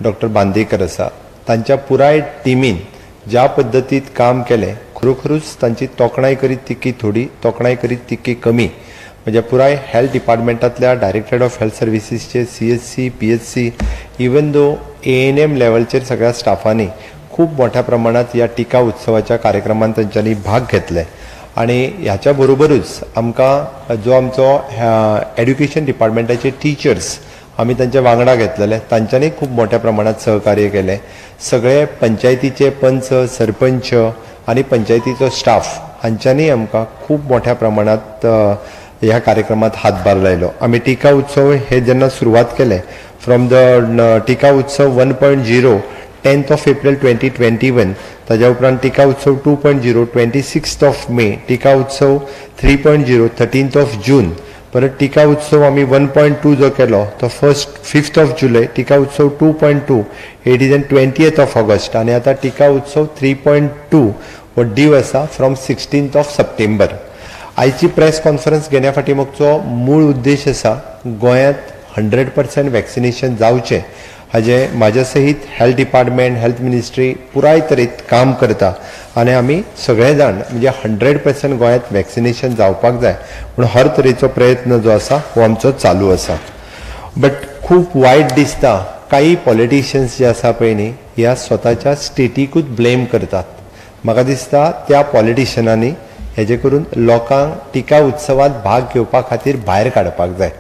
Doctor Bandekar आसा, तांच्या पुराय टिमीन ज्या पद्दतीत काम केलें, खरोखरूच तांची तोखणाय करीत तितकी थोडी, तोखणाय करीत तितकी कमी. म्हणजे पुराय हेल्थ डिपार्टमेंटांतल्या डायरेक्टरेट ऑफ हेल्थ सर्विसेसचे CHC, PHC, even to ANM लेवलचेर सगळ्या स्टाफांनी खूब मोठ्या प्रमाणात ह्या टिका उत्सवाच्या कार्यक्रमांत तांच्यांनी भाग घेतले. आणि ह्याच्या बरोबरूच आमकां जो आमचो एड्युकेशन डिपार्टमेंटाचे टिचर्स आमी तांच्या वांगडा घेतलेले, तांच्यांनी खूब मोठ्या प्रमाणात सहकार्य केलें. सगळे पंचायतीचे पंच, सरपंच आनी पंचायतीचो स्टाफ हांच्यांनी आमकां खूब मोठ्या प्रमाणात ह्या कार्यक्रमात हातभार लायलो. आमी टिका उत्सव हे जेन्ना सुरवात केले फ्रॉम द टिका उत्सव 1.0 10th of April 2021, ताज्या उपरांत टिका उत्सव 2.0 26th of May, टिका उत्सव 3.0 13th of June, परत टिका उत्सव आमी 1.2 जो केलो तो 5th of July, टिका उत्सव 2.2 it is 20th of August, आनी आतां टिका उत्सव 3.2 हो डीव आसा फ्रॉम 16th of September. आयची प्रेस कॉन्फरन्स घेण्या फाटीमागचो मूळ उद्देश आसा गोंयांत 100% वॅक्सिनेशन जावचें हाजे म्हाज्या सहीत हेल्थ डिपार्टमेंट, हेल्थ मिनिस्ट्री पुराय तरेत काम करता. आनी आमी सगळे जाण म्हणजे 100% गोंयांत वॅक्सिनेशन जावपाक जाय म्हणून हर तरेचो प्रयत्न जो आसा हो आमचो चालू आसा. बट खूब वायट दिसता काही पॉलिटिशियन्स जे आसा पळय न्ही, ह्या स्वताच्या स्टेटीकूच ब्लेम करतात. म्हाका दिसता त्या पॉलिटिशियनांनी हेजे करून लोकांक टिका उत्सवात भाग घेवपा खातीर भायर काडपाक जाय.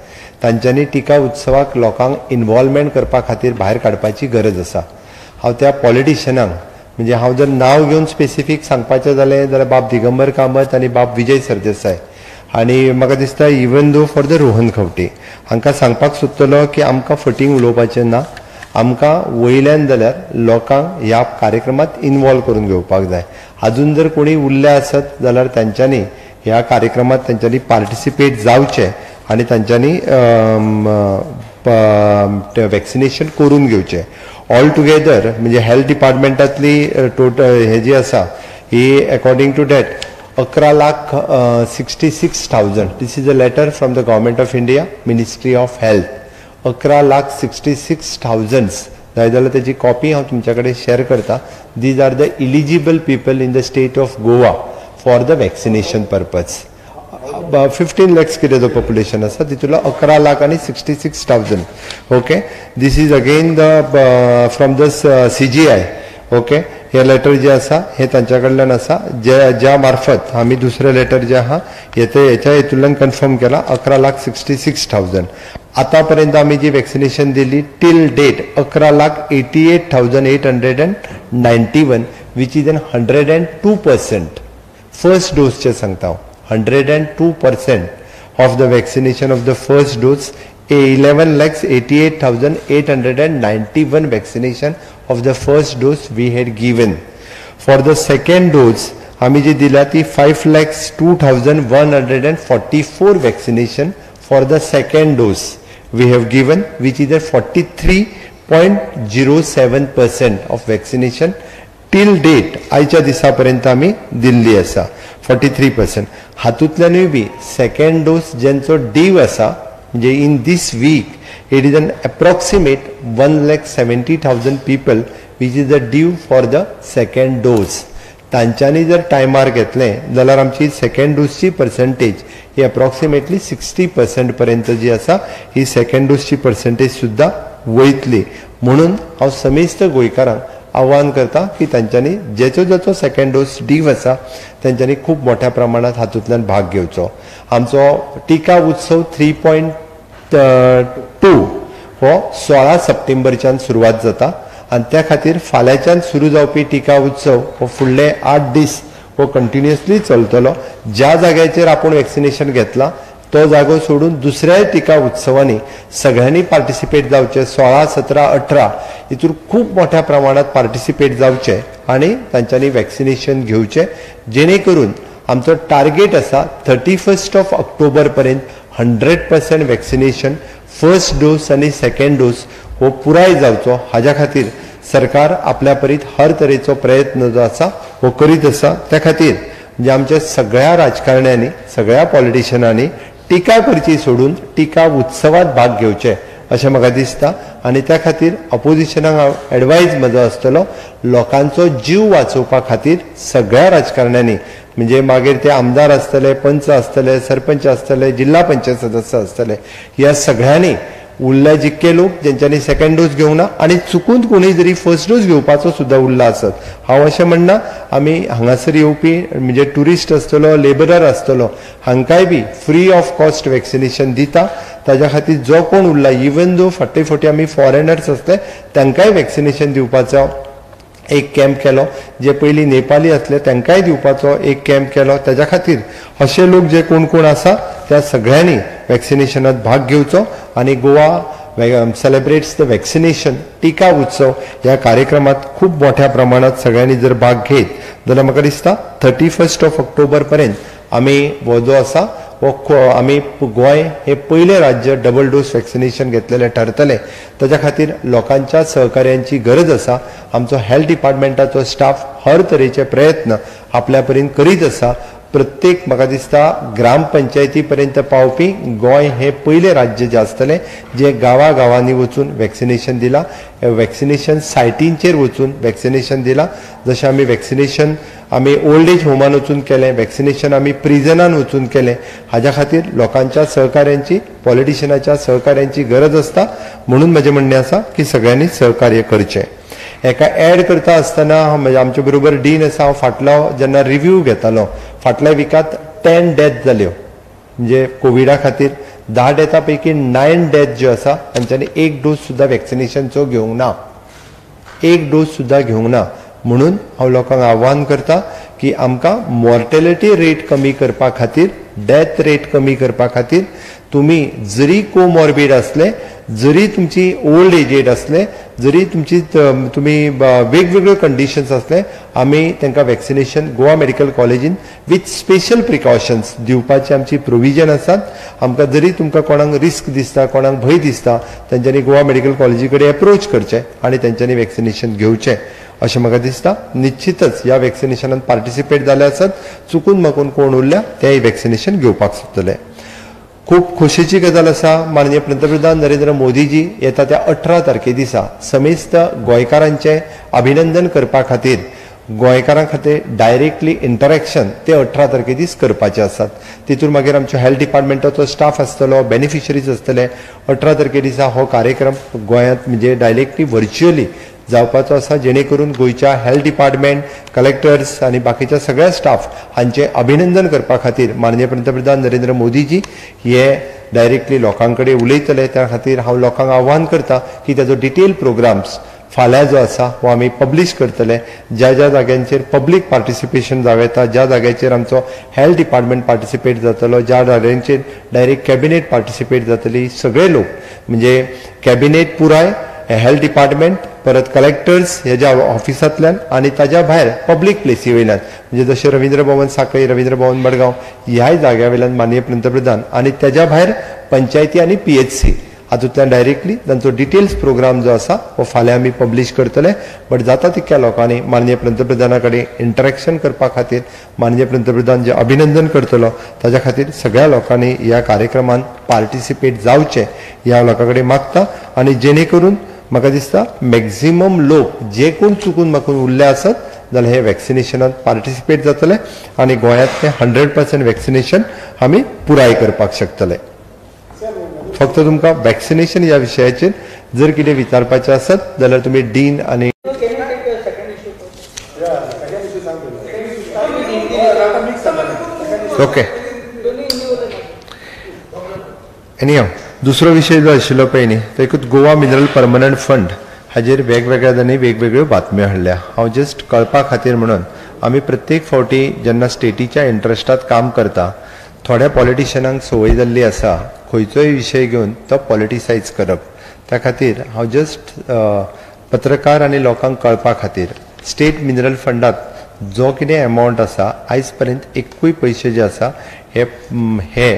तांच्यांनी टिका उत्सवाक लोकांक इनवॉल्वमेंट करपा खातीर भायर काडपाची गरज आसा. हांव त्या पॉलिटिशियनांक म्हणजे हांव जर नांव घेवन स्पेसिफीक सांगपाचें जालें जाल्यार बाब दिगंबर कामत आनी बाब विजय सरदेसाय, आनी म्हाका दिसता even though for the Rohan Khaunte हांकां सांगपाक सोदतलो की आमकां फटींग उलोवपाचें ना. आमकां वयल्यान जाल्यार लोकांक ह्या कार्यक्रमात इनवॉल्व करून घेवपाक जाय. अजून जर कोणी उरले आसत जाल्यार तांच्यांनी ह्या कार्यक्रमात तांच्यांनी पार्टिसिपेट जावचें आनी तांच्यांनी वॅक्सिनेशन करून घेवचें. ऑल टुगेदर म्हणजे हेल्थ डिपार्टमेंटांतली टोटल हे जी आसा ही according to that 11,66,000 this is a letter from the government of India, ministry of health. 11,66,000 जाय जाल्यार तेजी कॉपी हांव तुमच्या कडेन शेअर करता. These are the eligible people in the state of Goa for the vaccination purpose. 15 lakhs कितें जो population आसा तितूंतलो 11,66,000. Okay, this is again the from the CGI. Okay, हे लेटर जे आसा हे तांच्या कडल्यान आसा ज्या मार्फत आमी दुसरे लेटर जे आहा हेच्या हेतूंतल्यान कन्फर्म केला 11,66,000. आतापर्यंत आमी जी वॅक्सिनेशन दिली till date 11,88,891 which is 102%. First डोसचे सांगता हांव 102% of the vaccination of the first dose. 11,88,891 vaccination of the first dose we had given. For the second dose आमी जी दिला ती 5,02,144 vaccination for the second dose we have given, which is a 43.07% of vaccination till date आयच्या दिसा पर्यंत आमी दिल्ली आसा 43%. हातूंतल्यानूय बी सेकंड डोस जेंचो डीव आसा म्हणजे in this week it is an approximate 1,70,000 people which is the due for the second dose. तांच्यांनी जर टायमार घेतलें जाल्यार आमची सेकंड डोसची पर्संटेज ही अप्रॉक्सिमेटली 60% पर्यंत जी आसा ही सेकंड डोसची पर्संटेज सुद्दां वयतली. म्हणून हांव समेस्त गोंयकारांक आव्हान करता की तांच्यांनी जेचो सेकंड डोस डीव आसा तांच्यांनी खूब मोठ्या प्रमाणात हातूंतल्यान भाग घेवचो. आमचो टिका उत्सव 3.2 हो 16 सप्टेंबरच्यान सुरवात जाता आनी त्या खातीर फाल्यांच्यान सुरू जावपी टिका उत्सव हो फुडले 8 दीस हो कंटिन्युअसली चलतलो. ज्या जाग्याचेर आपूण वॅक्सिनेशन घेतला तो जागो सोडून दुसऱ्या टिका उत्सवांनी सगळ्यांनी पार्टिसिपेट जावचे. 16, 17, 18 हितून खूब मोठ्या प्रमाणात पार्टिसिपेट जावचे आनी तांच्यांनी वॅक्सिनेशन घेवचें जेणे करून आमचो टार्गेट आसा 31 ऑक्टोबर पर्यंत 100% वॅक्सिनेशन फर्स्ट डोस आनी सेकंड डोस हो पुराय जावचो. हाज्या खातीर सरकार आपल्या परीत हर तरेचो प्रयत्न जो आसा हो करीत आसा. त्या खातीर म्हणजे आमच्या सगळ्या राजकारण्यांनी, सगळ्या पॉलिटिशियनांनी टिका करची सोडून टिका उत्सवात भाग घेवचे अशें म्हाका दिसता आनी त्या खातीर अपोजिशनाक हांव एडवायज म्हजो आसतलो लोकांचो जीव वाचोवपा खातीर सगळ्या राजकारण्यांनी म्हणजे मागीर ते आमदार आसतले पंच आसतले सरपंच आसतले जिल्हा पंचायत सदस्य आसतले ह्या सगळ्यांनी उरले जितके लोक जेंच्यांनी सेकंड डोस घेवंक ना आनी चुकून कोणी जरी फर्स्ट डोस घेवपाचो सुद्दां उरला आसत हांव अशें म्हणना आमी हांगासर येवपी म्हणजे ट्युरिस्ट आसतलो लेबरर आसतलो हांकांय be free of cost vaccination दिता ताज्या खातीर जो कोण उरला इवन दो फाटी फाटी आमी फॉरेनर्स आसले तांकांय वॅक्सिनेशन दिवपाचो एक कॅम्प केलो जे पयलीं नेपाली आसले तांकांय दिवपाचो एक कॅम्प केलो त्याच्या खातीर असे लोक जे कोण कोण आसा त्या सगळ्यांनी वॅक्सिनेशनात भाग घेवचो आणि गोवा सेलिब्रेट्स द वॅक्सिनेशन टिका उत्सव ह्या कार्यक्रमात खूप मोठ्या प्रमाणात सगळ्यांनी जर भाग घेत जाल्यार म्हाका दिसता 31 ऑक्टोबर पर्यंत आमी हो जो आसा आमी गोंय हे पयले राज्य डबल डोस वॅक्सिनेशन घेतलेले ठरतले ताच्या खातीर लोकांच्या सहकार्यांची गरज आसा आमचो हेल्थ डिपार्टमेंटाचो स्टाफ हर तरेचे प्रयत्न आपल्या परीन करीत आसा प्रत्येक म्हाका दिसता ग्रामपंचायती पर्यंत पावपी गोंय हे पयले राज्य जे आसतले जे गांवांनी वचून वॅक्सिनेशन दिला वॅक्सिनेशन सायटींचेर वचून वॅक्सिनेशन दिला जशें आमी वॅक्सिनेशन आमी ओल्ड एज होमान वचून केलें वॅक्सिनेशन आमी प्रिजनान वचून केलें हाज्या खातीर लोकांच्या सहकार्यांची पॉलिटिशियनाच्या सहकार्यांची गरज आसता म्हणून म्हजें म्हणणें आसा की सगळ्यांनी सहकार्य करचें एका ऍड करता आसतना म्हणजे आमचे बरोबर डीन आसा हांव फाटलो जेन्ना रिव्ह्यू घेतालो फाटल्या विकांत 10 डेथ जाल्यो म्हणजे कोविडा खातीर 10 डेथा पैकी 9 डेथ ज्यो आसा तांच्यांनी एक डोस सुद्दां वॅक्सिनेशनचो घेवंक ना एक डोस सुद्दां घेवंक ना म्हणून हांव लोकांक आव्हान करता की आमकां मॉर्टेलिटी रेट कमी करपा खातीर डेथ रेट कमी करपा खातीर तुमी जरी कोमॉर्बिड असले जरी तुमची ओल्ड एजेड असले जरी तुमी वेगवेगळ्यो कंडिशन्स असले आमी तांकां वॅक्सिनेशन गोवा मेडिकल कॉलेजीन विथ स्पेशल प्रिकॉशन्स दिवपाची आमची प्रोविजन आसात आमकां जरी तुमकां कोणाक रिस्क दिसता कोणाक भंय दिसता तांच्यांनी गोवा मेडिकल कॉलेजी कडेन एप्रोच करचें आनी तांच्यांनी वॅक्सिनेशन घेवचें अशें म्हाका दिसता निश्चितच ह्या वॅक्सिनेशनान पार्टिसिपेट जाले आसत चुकून मागून कोण उरल्या तेय वॅक्सिनेशन घेवपाक सोदतले खूप खोशेची गजाल आसा माननीय पंतप्रधान नरेंद्र मोदीजी येता त्या 18 तारखे दिसा समेस्त गोंयकारांचे अभिनंदन करपा खातीर गोंयकारां खातीर डायरेक्टली इंटरॅक्शन ते 18 तारखे दीस करपाचे आसात तितून मागीर आमच्या हेल्थ डिपार्टमेंटाचो स्टाफ आसतलो बेनिफिशरीज आसतले 18 तारखे दिसा हो कार्यक्रम गोंयांत म्हणजे डायरेक्टली व्हर्च्युअली जावपाचो आसा जेणे करून गोंयच्या हेल्थ डिपार्टमेंट कलेक्टर्स आनी बाकीच्या सगळ्या स्टाफ हांचे अभिनंदन करपा खातीर माननीय पंतप्रधान नरेंद्र मोदीजी हे डायरेक्टली लोकां कडेन उलयतले त्या खातीर हांव लोकांक आव्हान करता की ताजो डिटेल प्रोग्राम्स फाल्यां जो आसा हो आमी पब्लीश करतले ज्या ज्या जाग्यांचेर पब्लीक पार्टिसिपेशन जावं येता ज्या जाग्याचेर आमचो हेल्थ डिपार्टमेंट पार्टिसिपेट जातलो ज्या जाग्यांचेर डायरेक्ट कॅबिनेट पार्टिसिपेट जातली सगळे लोक म्हणजे कॅबिनेट पुराय हेल्थ डिपार्टमेंट परत कलेक्टर्स ह्याच्या ऑफिसांतल्यान आनी ताज्या भायर पब्लीक प्लेसी वयल्यान म्हणजे जशें रवींद्र भवन सांखळी रवींद्र भवन मडगांव ह्याय जाग्या वयल्यान माननीय पंतप्रधान आनी ताज्या भायर पंचायती आनी PHC हातूंतल्यान डायरेक्टली तांचो डिटेल्स प्रोग्राम जो आसा हो फाल्यां आमी पब्लीश करतले बट जाता तितक्या लोकांनी माननीय पंतप्रधाना कडेन इंटरॅक्शन करपा खातीर माननीय पंतप्रधान जे अभिनंदन करतलो ताज्या खातीर सगळ्या लोकांनी ह्या कार्यक्रमान पार्टिसिपेट जावचें ह्या लोकां कडेन मागता आनी जेणे करून म्हाका दिसता मॅक्झिमम लोक जे कोण चुकून मागून उरले आसत जाल्यार हे वॅक्सिनेशनात पार्टिसिपेट जातले आनी गोंयांतलें 100% वॅक्सिनेशन आमी पुराय करपाक शकतले फक्त तुमकां वॅक्सिनेशन ह्या विशयाचेर जर कितें विचारपाचें आसत जाल्यार तुमी डीन आनी ओके एनी हांव दुसरो विशय जो आशिल्लो पळय न्ही तो एकूच गोवा मिनरल परमनंट फंड हाजेर वेगवेगळ्या जाणांनी वेगवेगळ्यो बातम्यो हाडल्या हांव जस्ट कळपा खातीर म्हणून आमी प्रत्येक फावटी जेन्ना स्टेटीच्या इंट्रस्टात काम करता थोड्या पॉलिटिशियनांक संवय जाल्ली आसा खंयचोय विशय घेवन तो पॉलिटिसायज करप त्या खातीर हांव जस्ट पत्रकार आनी लोकांक कळपा खातीर स्टेट मिनरल फंडात जो कितें एमावंट आसा आयज पर्यंत एकूय पयशे जे आसा हे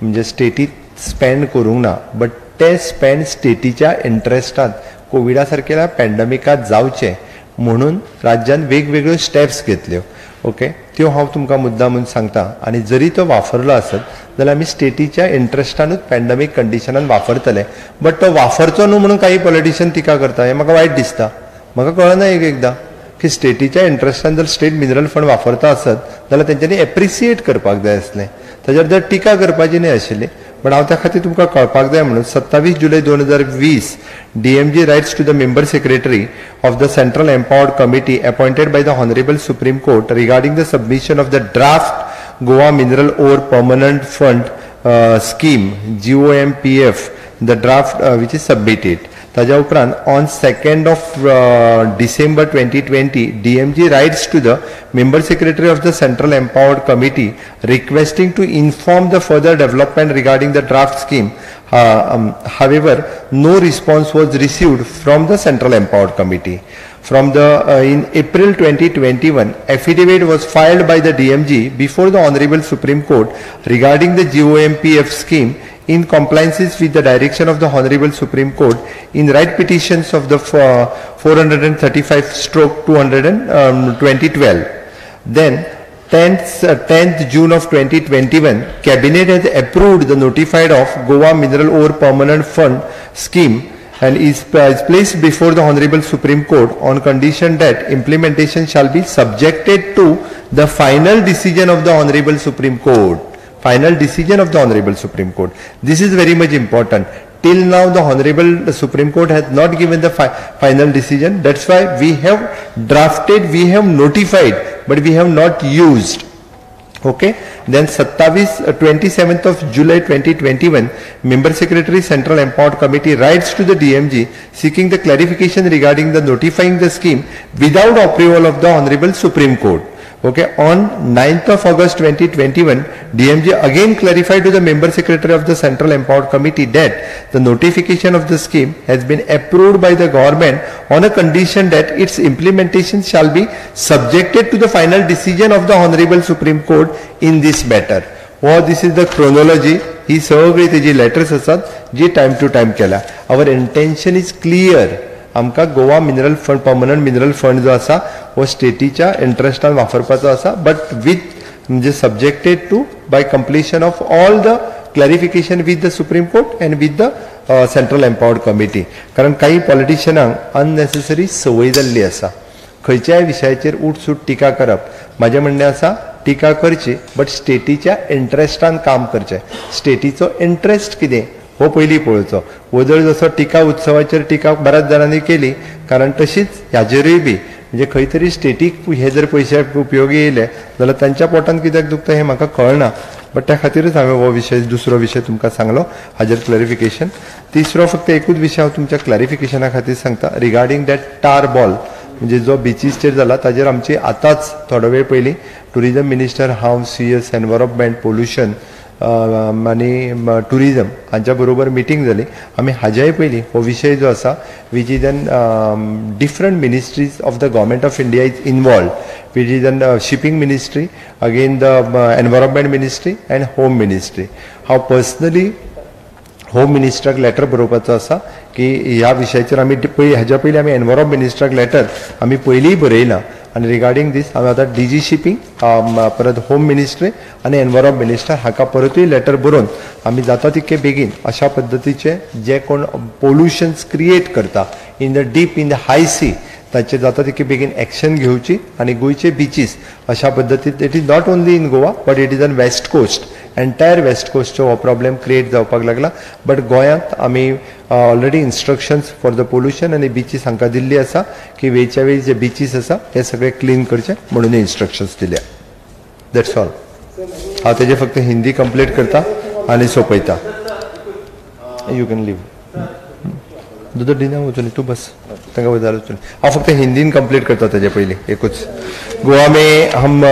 म्हणजे स्टेटीत स्पेंड करूंक ना बट ते स्पेंड स्टेटीच्या इंट्रस्टात कोविडा सारकेल्या पॅन्डेमिकात जावचे म्हणून राज्यान वेगवेगळ्यो स्टेप्स घेतल्यो ओके त्यो हांव तुमकां मुद्दामून सांगता आनी जरी तो वापरलो आसत जाल्यार आमी स्टेटीच्या इंट्रस्टानूच पॅन्डेमीक कंडिशनान वापरतले. बट तो वापरचो न्हू म्हणून काही पॉलिटिशियन टिका करता, हें म्हाका वायट दिसता. म्हाका कळना एकदां की स्टेटीच्या इंट्रस्टान जर स्टेट मिनरल फंड वापरता आसत जाल्यार तेंच्यांनी एप्रिसिएट करपाक जाय आसलें, ताजेर जर टिका करपाची न्ही आशिल्ली. बट हांव त्या खातीर तुमकां कळपाक जाय म्हणून 27 July 2020 DMG writes to the member secretary of the Central Empowered Committee appointed by the Honorable Supreme Court regarding the submission of the draft Goa Mineral Ore Permanent Fund scheme GOMPF, the draft which is submitted. ताज्या उपरांत on 2nd of December 2020 DMG writes to the member secretary of the Central Empowered Committee requesting to inform the further development regarding the draft scheme. However, no response was received from the Central Empowered Committee. From the in April 2021, affidavit was filed by the DMG before the Honorable Supreme Court regarding the GOMPF scheme in compliance with the direction of the Honorable Supreme Court in right petitions of the 435/2012. Then 10th June of 2021, Cabinet has approved the notified of Goa Mineral Ore Permanent Fund scheme and is placed before the Honorable Supreme Court on condition that implementation shall be subjected to the final decision of the Honorable Supreme Court. Final decision of the Honorable Supreme Court. This is very much important. Till now the Honorable Supreme Court has not given the final decision. That's why we have drafted, we have notified, but we have not used. Okay. Then 27th of July 2021, Member Secretary Central Empowered Committee writes to the DMG seeking the clarification regarding the notifying the scheme without approval of the Honorable Supreme Court. Okay, on 9th of August 2021, DMG again clarified to the Member Secretary of the Central Empowered Committee that the notification of the scheme has been approved by the government on a condition that its implementation shall be subjected to the final decision of the Honorable Supreme Court in this matter. Or this is the chronology. ही सगळी तेजी letters आसात जी time to time केला. Our intention is clear. आमकां Goa mineral fund permanent mineral fund जो आसा हो स्टेटीच्या इंट्रस्टान वापरपाचो आसा, बट विथ म्हणजे subjected to by completion of all the clarification with the supreme court and with the central empowered committee. कारण काही पॉलिटिशियनांक अननेसेसरी संवय जाल्ली आसा खंयच्याय विशयाचेर उठसूट टिका करप. म्हाजें म्हणणें आसा टिका करची बट स्टेटीच्या इंट्रस्टान काम करचें. स्टेटीचो इंट्रस्ट कितें हो पयलीं पळोवचो. वदळ जसो टिका उत्सवाचेर टिका बऱ्याच जाणांनी केली, कारण तशीच ह्याचेरूय बी म्हणजे खंय तरी स्टेटीक हे जर पयशे उपयोगी येयले जाल्यार तांच्या पोटान कित्याक दुखता हें म्हाका कळना. बट त्या खातीरच हांवें हो विशय दुसरो विशय तुमकां सांगलो हाजेर क्लॅरिफिकेशन. तिसरो फक्त एकूच विशय हांव तुमच्या क्लॅरिफिकेशना खातीर सांगता रिगार्डींग दॅट टार बॉल म्हणजे जो बिचीसचेर जाला ताजेर आमची आतांच थोडो वेळ पयलीं टुरिजम मिनिस्टर हांव CS एनवायरमेंट पोल्युशन आनी टुरिजम हांच्या बरोबर मिटींग जाली. आमी हाज्याय पयलीं हो विशय जो आसा which is an different ministries of the government of India is involve, which is an shipping ministry, again the environment ministry and home ministry. हांव पर्सनली होम मिनिस्टराक लेटर बरोवपाचो आसा की ह्या विशयाचेर आमी हाज्या पयलीं आमी एनवायरमेंट मिनिस्टराक लेटर आमी पयलींय बरयलां. आणि रिगार्डिंग दीस हांवें आतां DG शिपिंग परत होम मिनिस्ट्री आनी एनवायरमेंट मिनिस्टर हाका परतूय लेटर बरोवन आमी जाता तितके बेगीन अशा पद्दतीचे जे कोण पोल्युशन्स क्रिएट करता in the deep in the high sea ताचे जाता तितके बेगीन एक्शन घेवची आनी गोंयचे बिचीस अशा पद्दतीन it is not only in Goa but it is on west coast. Entire west कोस्टचो हो प्रॉब्लेम क्रिएट जावपाक लागला. बट गोंयांत आमी already instructions for the pollution आनी बिचीस हांकां दिल्ली आसा की वेळच्या वेळी जे बिचीस आसा हे सगळे क्लीन करचे म्हणून इन्स्ट्रक्शन्स दिल्या. That's all. हांव तेजे फक्त हिंदी कंप्लीट करता आनी सोंपयता. You can leave. दुसरो डिनर वचून तूं बस तांकां वयता वचून हांव फक्त हिंदीन कंप्लीट करता तेजे पयलीं एकूच. गोवा में हम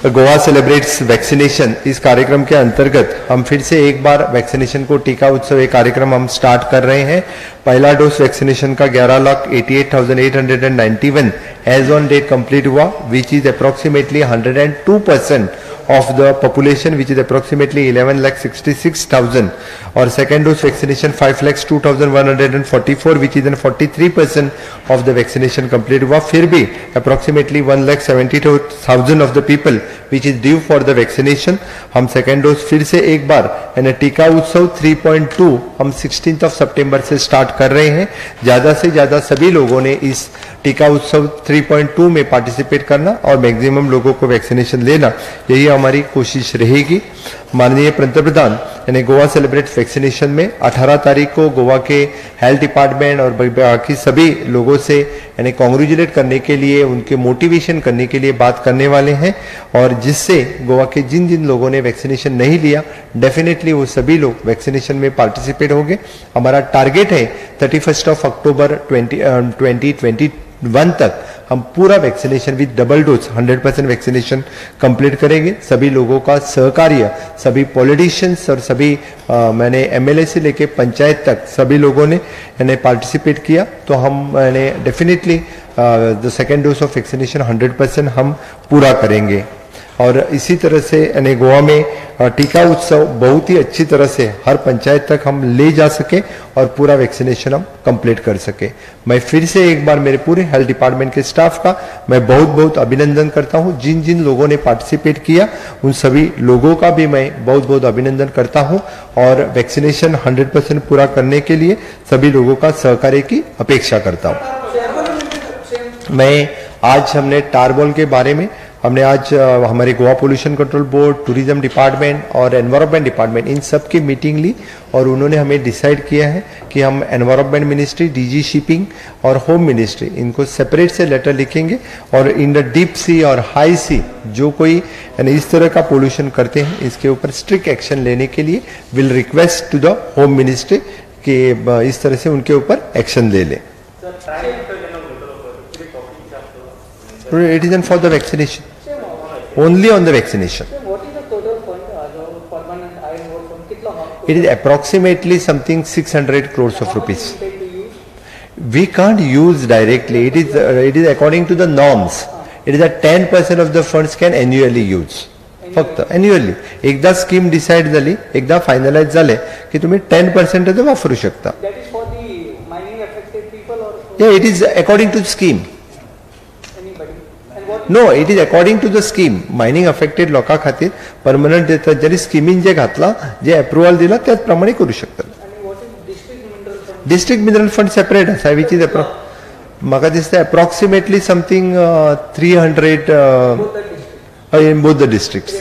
गोवा सेलिब्रेट्स वैक्सीनेशन इस कार्यक्रम के अंतर्गत हम फिर से एक बार वैक्सीनेशन को टीका उत्सव एक कार्यक्रम हम स्टार्ट कर रहे हैं. पहला डोज वैक्सीनेशन का 11,88,891 एज ऑन डेट कंप्लीट हुआ which is approximately 102% of the population, which is approximately 11,66,000, or second dose vaccination 5,02,144, which is then 43% of the vaccination complete हुआ. फिर भी approximately 1,72,000 of the people which is due for the vaccination. Hum second dose फिर से एक बार यानी टीका उत्सव 3.2 हम 16th of September say start कर रहे हैं. ज़्यादा से ज़्यादा सभी लोगों ने इस टीका उत्सव 3.2 में पार्टिसिपेट करना और मैक्सिमम लोगों को वैक्सीनेशन लेना, यही हमारी कोशिश रहेगी. माननीय पंतप्रधान यानी गोवा सेलिब्रेट वैक्सीनेशन में 18 तारीख को गोवा के हेल्थ डिपार्टमेंट और बाकी सभी लोगों से यानी कॉन्ग्रेचुलेट करने के लिए, उनके मोटिवेशन करने के लिए बात करने वाले हैं, और जिससे गोवा के जिन जिन लोगों ने वैक्सीनेशन नहीं लिया डेफिनेटली वो सभी लोग वैक्सीनेशन में पार्टिसिपेट होंगे. हमारा टारगेट है 31 अक्टूबर 2021 तक हम पूरा वैक्सीनेशन विद डबल डोज 100% वैक्सीनेशन कंप्लीट करेंगे. सभी लोगों का सहकार्य, सभी पॉलिटिशियंस और सभी मैंने एमएलए से लेके पंचायत तक सभी लोगों ने पार्टिसिपेट किया, तो हम definitely the second dose of vaccination 100% हम पूरा करेंगे. और इसी तरह से यानी गोवा में टीका उत्सव बहुत ही अच्छी तरह से हर पंचायत तक हम ले जा सके और पूरा वैक्सीनेशन हम कंप्लीट कर सके. मैं फिर से एक बार मेरे पूरे हेल्थ डिपार्टमेंट के स्टाफ का मैं बहुत बहुत अभिनंदन करता हूं. जिन जिन लोगों ने पार्टिसिपेट किया उन सभी लोगों का भी मैं बहुत बहुत अभिनंदन करता हूं, और वैक्सीनेशन 100% पूरा करने के लिए सभी लोगों का सहकार्य की अपेक्षा करता हूं. मैं आज हमने टारबॉल के बारे में हमने आज हमारे Goa pollution control board, tourism department और एनवायरनमेंट डिपार्टमेंट इन सब की मीटिंग ली, और उन्होंने हमें डिसाइड किया है कि हम एनवायरनमेंट मिनिस्ट्री, डीजी शिपिंग और होम मिनिस्ट्री इनको सेपरेट से लेटर लिखेंगे, और इन द डीप सी और हाई सी जो कोई यानी इस तरह का पोल्यूशन करते हैं इसके ऊपर स्ट्रिक्ट एक्शन लेने के लिए will request to the home ministry कि इस तरह से उनके ऊपर एक्शन ले लें. It isn't for the vaccination. Only on the vaccination. What is the total fund permanent iron ore fund? It is approximately something 600 crores of rupees. We can't use directly. It is according to the norms. It is that 10% of the funds can annually use. फक्त annually. एकदा scheme decide झाली, एकदा finalise झाले की तुम्ही 10% वापरू शकता. That is for the mining affected people or? Yeah, it is according to scheme. No, it is according to the scheme. Mining affected लोकां खातीर परमनंट देतात, जरी स्किमीन जे घातला, जे अप्रुवल दिला त्याच प्रमाणे करू शकतात. डिस्ट्रिक्ट मिनरल फंड सेपरेट आसा, विच इज म्हाका दिसता approximately something 300 in both the districts.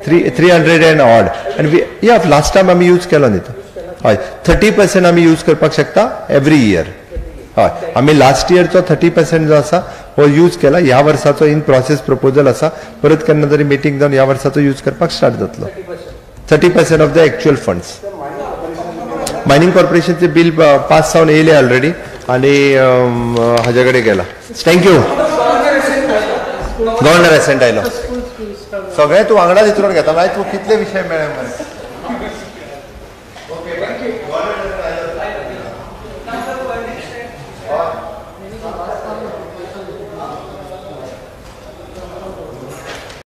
300 and odd. And we, yeah, last time आम्ही यूज केलो न्ही तो. हय 30% आम्ही यूज करपाक शकता एवरी इयर. हय आम्ही लास्ट इयरचो 30% जो आसा हो यूज केला. ह्या वर्साचो इन प्रोसेस प्रपोजल आसा, परत केन्ना तरी मिटींग जावन ह्या वर्साचो यूज करपाक स्टार्ट जातलो. 30% of the actual funds. Mining कॉर्पोरेशनचे बिल पास जावन येयले ऑलरेडी आनी हाजे कडेन गेला. थँक्यू. गव्हर्नर एसेंट आयलो. सगळे तूं वांगडा विचारून घेता, मागीर तूं कितले विशय मेळ्ळे मरे.